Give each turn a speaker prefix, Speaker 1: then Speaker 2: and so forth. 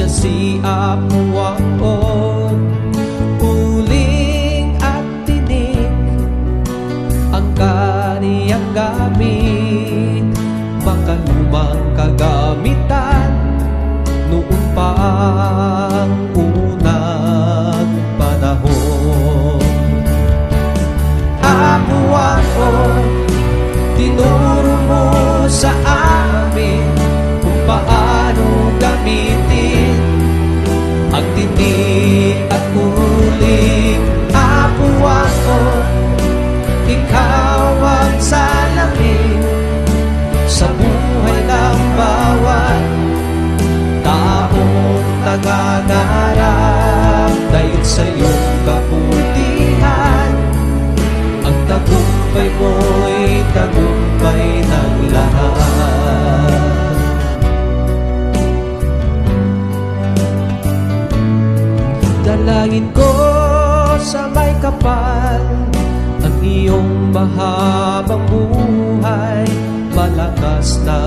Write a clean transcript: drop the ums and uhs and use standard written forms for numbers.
Speaker 1: siya si Apo ako. Uling at tinik ang kaniyang gamit, makalumang kagamitan noon pa ang unang panahon. Apo ako, tinuro mo sa amin kung paano gamitin ang tinik at uling. Apo ako, ikaw ang salamin sa buhay ng bawat taong nangangarap. Dahil sa iyong kabutihan, ang tagumpay mo'y tagumpay ng lahat. Dalangin ko sa may kapal ang iyong mahabang buhay, malakas na